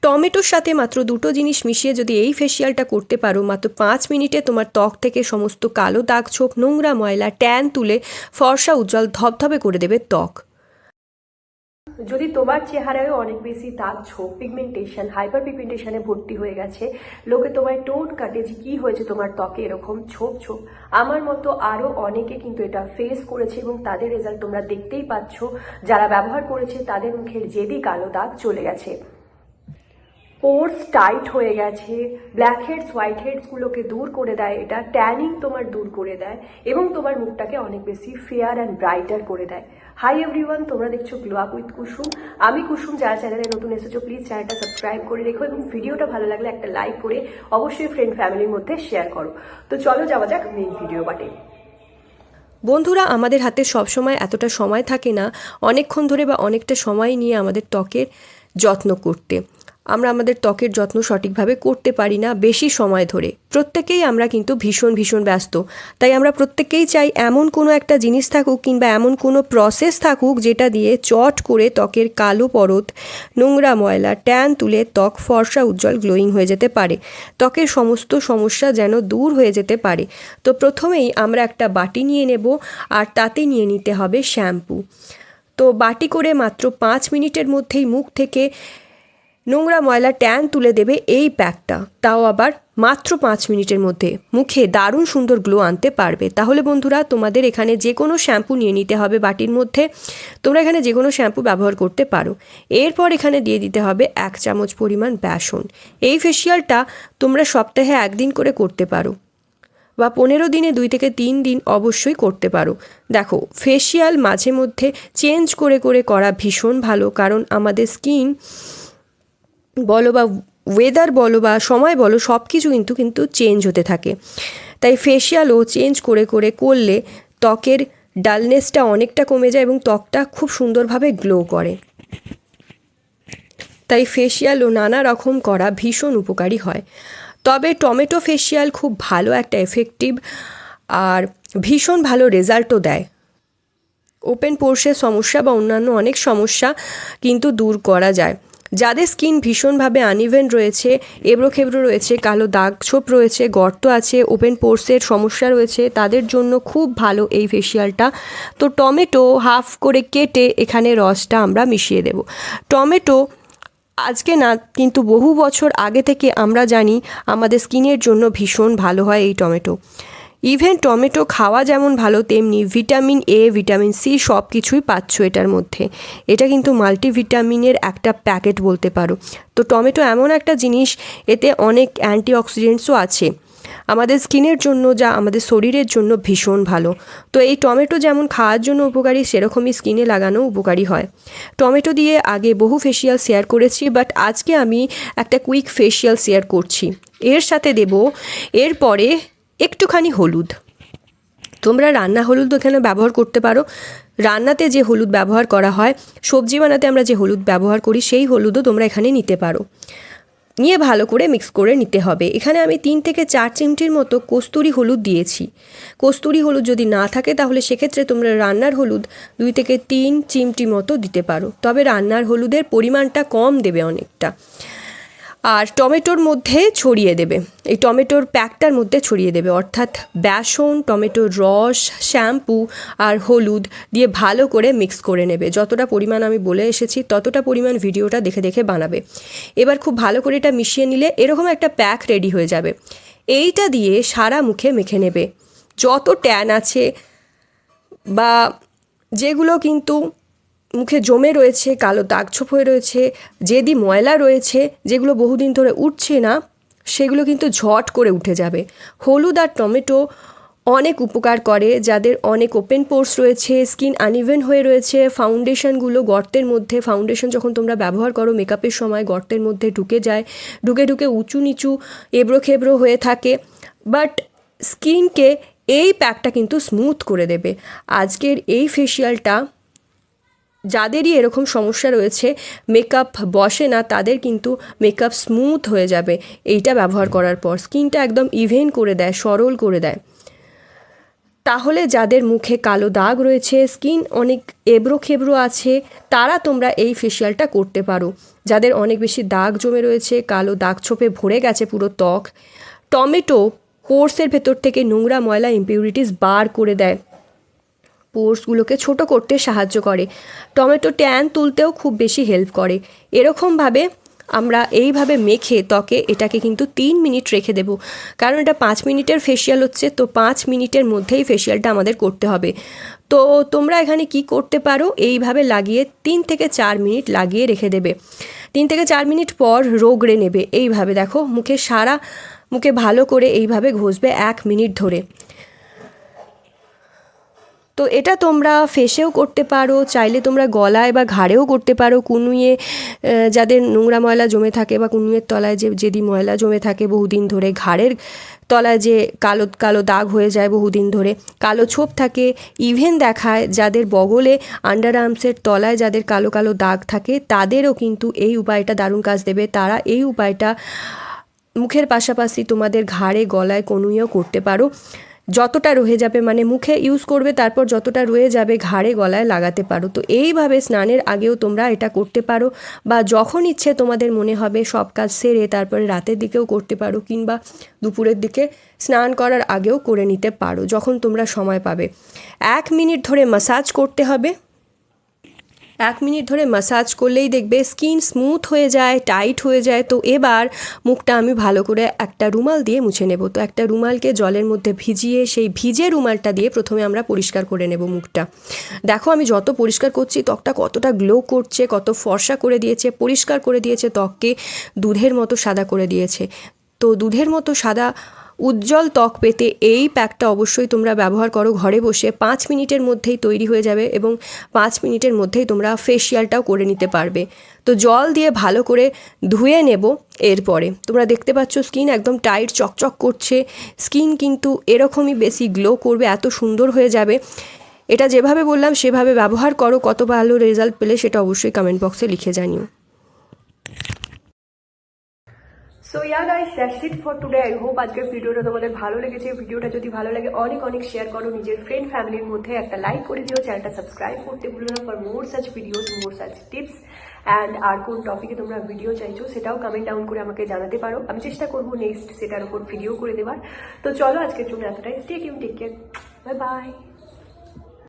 টমেটোর সাথে মাত্র দুটো জিনিস মিশিয়ে যদি এই ফেসিয়ালটা করতে পারো, মাত্র 5 মিনিটে তোমার ত্বক থেকে সমস্ত কালো দাগ ছোপ, নোংরা ময়লা, ট্যান তুলে ফর্সা উজ্জ্বল ধবধবে করে দেবে ত্বক। যদি তোমার চেহারায় অনেক বেশি দাগ ছোপ, পিগমেন্টেশন, হাইপার পিগমেন্টেশনে ভর্তি হয়ে গেছে, লোকে তোমায় টোন কাটে যে কী হয়েছে তোমার ত্বকে এরকম ছোপ ছোপ, আমার মতো আরও অনেকে কিন্তু এটা ফেস করেছে এবং তাদের রেজাল্ট তোমরা দেখতেই পাচ্ছ। যারা ব্যবহার করেছে তাদের মুখের জেদি কালো দাগ চলে গেছে, পোর্স টাইট হয়ে গেছে, ব্ল্যাক হেডস হোয়াইট হেডসগুলোকে দূর করে দেয় এটা, ট্যানিং তোমার দূর করে দেয় এবং তোমার মুখটাকে অনেক বেশি ফেয়ার অ্যান্ড ব্রাইটার করে দেয়। হাই এভরিওয়ান, তোমরা দেখছো গ্লো আপ উইথ কুসুম। আমি কুসুম। যারা চ্যানেলে নতুন এসেছো প্লিজ চ্যানেলটা সাবস্ক্রাইব করে রেখো এবং ভিডিওটা ভালো লাগলে একটা লাইক করে অবশ্যই ফ্রেন্ড ফ্যামিলির মধ্যে শেয়ার করো। তো চলো যাওয়া যাক মেইন ভিডিও পার্টে। বন্ধুরা, আমাদের হাতে সবসময় এতটা সময় থাকে না অনেকক্ষণ ধরে বা অনেকটা সময় নিয়ে আমাদের ত্বকের যত্ন করতে। আমরা আমাদের ত্বকের যত্ন সঠিকভাবে করতে পারি না বেশি সময় ধরে। প্রত্যেকেই আমরা কিন্তু ভীষণ ব্যস্ত, তাই আমরা প্রত্যেকেই চাই এমন কোনো একটা জিনিস থাকুক কিংবা এমন কোনো প্রসেস থাকুক যেটা দিয়ে চট করে ত্বকের কালো পরত, নোংরা ময়লা, ট্যান তুলে ত্বক ফর্সা উজ্জ্বল গ্লোয়িং হয়ে যেতে পারে, ত্বকের সমস্ত সমস্যা যেন দূর হয়ে যেতে পারে। তো প্রথমেই আমরা একটা বাটি নিয়ে নেব আর তাতে নিয়ে নিতে হবে শ্যাম্পু। তো বাটি করে মাত্র 5 মিনিটের মধ্যেই মুখ থেকে নোংরা ময়লা ট্যান তুলে দেবে এই প্যাকটা, তাও আবার মাত্র 5 মিনিটের মধ্যে মুখে দারুণ সুন্দর গ্লো আনতে পারবে। তাহলে বন্ধুরা, তোমাদের এখানে যে কোনো শ্যাম্পু নিয়ে নিতে হবে বাটির মধ্যে, তোমরা এখানে যে কোনো শ্যাম্পু ব্যবহার করতে পারো। এরপর এখানে দিয়ে দিতে হবে 1 চামচ পরিমাণ বেসন। এই ফেসিয়ালটা তোমরা সপ্তাহে 1 দিন করে করতে পারো বা 15 দিনে 2 থেকে 3 দিন অবশ্যই করতে পারো। দেখো, ফেসিয়াল মাঝে মধ্যে চেঞ্জ করে করে করা ভীষণ ভালো, কারণ আমাদের স্কিন বলো বা ওয়েদার বলো বা সময় বলো, সব কিছু কিন্তু চেঞ্জ হতে থাকে। তাই ফেসিয়ালও চেঞ্জ করে করে করলে ত্বকের ডালনেসটা অনেকটা কমে যায় এবং ত্বকটা খুব সুন্দরভাবে গ্লো করে। তাই ফেসিয়ালও নানা রকম করা ভীষণ উপকারী হয়। তবে টমেটো ফেসিয়াল খুব ভালো একটা এফেক্টিভ আর ভীষণ ভালো রেজাল্টও দেয়। ওপেন পোর্সের সমস্যা বা অন্যান্য অনেক সমস্যা কিন্তু দূর করা যায়। যাদের স্কিন ভীষণভাবে আনইভেন রয়েছে, এবড়ো খেবড়ো রয়েছে, কালো দাগ ছোপ রয়েছে, গর্ত আছে, ওপেন পোর্সের সমস্যা রয়েছে, তাদের জন্য খুব ভালো এই ফেসিয়ালটা। তো টমেটো হাফ করে কেটে এখানে রসটা আমরা মিশিয়ে দেব। টমেটো আজকে না, কিন্তু বহু বছর আগে থেকে আমরা জানি আমাদের স্কিনের জন্য ভীষণ ভালো হয় এই টমেটো। ইভেন টমেটো খাওয়া যেমন ভালো, তেমনি ভিটামিন এ, ভিটামিন সি সব কিছুই পাচ্ছ এটার মধ্যে। এটা কিন্তু মাল্টিভিটামিনের একটা প্যাকেট বলতে পারো। তো টমেটো এমন একটা জিনিস, এতে অনেক অ্যান্টিঅক্সিডেন্টসও আছে আমাদের স্কিনের জন্য, যা আমাদের শরীরের জন্য ভীষণ ভালো। তো এই টমেটো যেমন খাওয়ার জন্য উপকারী, সেরকমই স্কিনে লাগানো উপকারী হয়। টমেটো দিয়ে আগে বহু ফেসিয়াল শেয়ার করেছি, বাট আজকে আমি একটা কুইক ফেসিয়াল শেয়ার করছি। এর সাথে দেব এরপরে একটুখানি হলুদ। তোমরা রান্না হলুদ এখানে ব্যবহার করতে পারো। রান্নাতে যে হলুদ ব্যবহার করা হয়, সবজি বানাতে আমরা যে হলুদ ব্যবহার করি, সেই হলুদও তোমরা এখানে নিতে পারো। নিয়ে ভালো করে মিক্স করে নিতে হবে। এখানে আমি 3 থেকে 4 চিমটির মতো কস্তুরি হলুদ দিয়েছি। কস্তুরি হলুদ যদি না থাকে তাহলে সেক্ষেত্রে তোমরা রান্নার হলুদ 2 থেকে 3 চিমটি মতো দিতে পারো, তবে রান্নার হলুদের পরিমাণটা কম দেবে অনেকটা। আর টমেটোর মধ্যে ছড়িয়ে দেবে, এই টমেটোর প্যাকটার মধ্যে ছড়িয়ে দেবে, অর্থাৎ বেসন, টমেটোর রস, শ্যাম্পু আর হলুদ দিয়ে ভালো করে মিক্স করে নেবে। যতটা পরিমাণ আমি বলে এসেছি ততটা পরিমাণ ভিডিওটা দেখে দেখে বানাবে। এবার খুব ভালো করে এটা মিশিয়ে নিলে এরকম একটা প্যাক রেডি হয়ে যাবে। এইটা দিয়ে সারা মুখে মেখে নেবে। যত ট্যান আছে বা যেগুলো কিন্তু মুখে জমে রয়েছে, কালো দাগছোপ হয়ে রয়েছে, জেদি ময়লা রয়েছে, যেগুলো বহুদিন ধরে উঠছে না, সেগুলো কিন্তু ঝট করে উঠে যাবে। হলুদ আর টমেটো অনেক উপকার করে যাদের অনেক ওপেন পোর্স রয়েছে, স্কিন আনইভেন হয়ে রয়েছে, ফাউন্ডেশনগুলো গর্তের মধ্যে, ফাউন্ডেশন যখন তোমরা ব্যবহার করো মেকআপের সময় গর্তের মধ্যে ঢুকে যায়, ঢুকে ঢুকে উঁচু নিচু এবড়ো খেবড়ো হয়ে থাকে, বাট স্কিনকে এই প্যাকটা কিন্তু স্মুথ করে দেবে। আজকের এই ফেসিয়ালটা যাদেরই এরকম সমস্যা রয়েছে, মেকআপ বসে না, তাদের কিন্তু মেকআপ স্মুথ হয়ে যাবে এইটা ব্যবহার করার পর। স্কিনটা একদম ইভেন করে দেয়, সরল করে দেয়। তাহলে যাদের মুখে কালো দাগ রয়েছে, স্কিন অনেক এবড়ো খেবড়ো আছে, তারা তোমরা এই ফেসিয়ালটা করতে পারো। যাদের অনেক বেশি দাগ জমে রয়েছে, কালো দাগ ছোপে ভরে গেছে পুরো ত্বক, টমেটো পোর্সের ভেতর থেকে নোংরা ময়লা ইমপিউরিটিস বার করে দেয়, পোর্সগুলোকে ছোট করতে সাহায্য করে, টমেটো ট্যান তুলতেও খুব বেশি হেল্প করে। এরকমভাবে আমরা এইভাবে মেখে ত্বকে এটাকে কিন্তু 3 মিনিট রেখে দেব, কারণ এটা 5 মিনিটের ফেসিয়াল হচ্ছে, তো 5 মিনিটের মধ্যেই ফেসিয়ালটা আমাদের করতে হবে। তো তোমরা এখানে কি করতে পারো, এইভাবে লাগিয়ে 3 থেকে 4 মিনিট লাগিয়ে রেখে দেবে। 3 থেকে 4 মিনিট পর রগড়ে নেবে। এইভাবে দেখো মুখে ভালো করে এইভাবে ঘষবে 1 মিনিট ধরে। তো এটা তোমরা ফেসেও করতে পারো, চাইলে তোমরা গলায় বা ঘাড়েও করতে পারো। কুনুইয়ে যাদের নোংরা ময়লা জমে থাকে বা কুনুইয়ের তলায় যেদি ময়লা জমে থাকে বহুদিন ধরে, ঘাড়ের তলায় যে কালো কালো দাগ হয়ে যায় বহুদিন ধরে, কালো ছোপ থাকে, ইভেন দেখায় যাদের বগলে আন্ডার আর্মসের তলায় যাদের কালো কালো দাগ থাকে, তাদেরও কিন্তু এই উপায়টা দারুণ কাজ দেবে। তারা এই উপায়টা মুখের পাশাপাশি তোমাদের ঘাড়ে, গলায়, কনুইয়েও করতে পারো। যতটা রয়ে যাবে, মানে মুখে ইউজ করবে, তারপর যতটা রয়ে যাবে ঘাড়ে, গলায় লাগাতে পারো। তো এইভাবে স্নানের আগেও তোমরা এটা করতে পারো, বা যখন ইচ্ছে তোমাদের মনে হবে সব কাজ সেরে তারপরে রাতের দিকেও করতে পারো, কিংবা দুপুরের দিকে স্নান করার আগেও করে নিতে পারো, যখন তোমরা সময় পাবে। 1 মিনিট ধরে ম্যাসাজ করতে হবে। 1 মিনিট ধরে ম্যাসাজ করলেই দেখবে স্কিন স্মুথ হয়ে যায়, টাইট হয়ে যায়। তো এবার মুখটা আমি ভালো করে একটা রুমাল দিয়ে মুছে নেব। তো একটা রুমালকে জলের মধ্যে ভিজিয়ে, সেই ভিজে রুমালটা দিয়ে প্রথমে আমরা পরিষ্কার করে নেব মুখটা। দেখো আমি যত পরিষ্কার করছি ত্বকটা কতটা গ্লো করছে, কত ফর্সা করে দিয়েছে, পরিষ্কার করে দিয়েছে, ত্বককে দুধের মতো সাদা করে দিয়েছে। তো দুধের মতো সাদা উজ্জ্বল ত্বক পেতে এই প্যাকটা অবশ্যই তোমরা ব্যবহার করো ঘরে বসে। 5 মিনিটের মধ্যেই তৈরি হয়ে যাবে এবং 5 মিনিটের মধ্যেই তোমরা ফেসিয়ালটাও করে নিতে পারবে। তো জল দিয়ে ভালো করে ধুয়ে নেব। এরপরে তোমরা দেখতে পাচ্ছ স্কিন একদম টাইট চকচক করছে, স্কিন কিন্তু এরকমই বেশি গ্লো করবে, এত সুন্দর হয়ে যাবে। এটা যেভাবে বললাম সেভাবে ব্যবহার করো, কত ভালো রেজাল্ট পেলে সেটা অবশ্যই কমেন্ট বক্সে লিখে জানিও। So guys, that's it for today. I hope আজকের ভিডিওটা তোমাদের ভালো লেগেছে। ভিডিওটা যদি ভালো লাগে অনেক অনেক শেয়ার করো, নিজের ফ্রেন্ড ফ্যামিলির মধ্যে একটা লাইক করে দিও, চ্যানেলটা সাবস্ক্রাইব করতে ভুলো না for more such videos, more such tips and আর কোন টপিকে তোমরা ভিডিও চাইছো সেটাও কমেন্ট ডাউন করে আমাকে জানাতে পারো। আমি চেষ্টা করবো নেক্সট সেটার উপর ভিডিও করে দেওয়ার। তো চলো আজকের জন্য এতটাই। Stay tune, take care, bye by.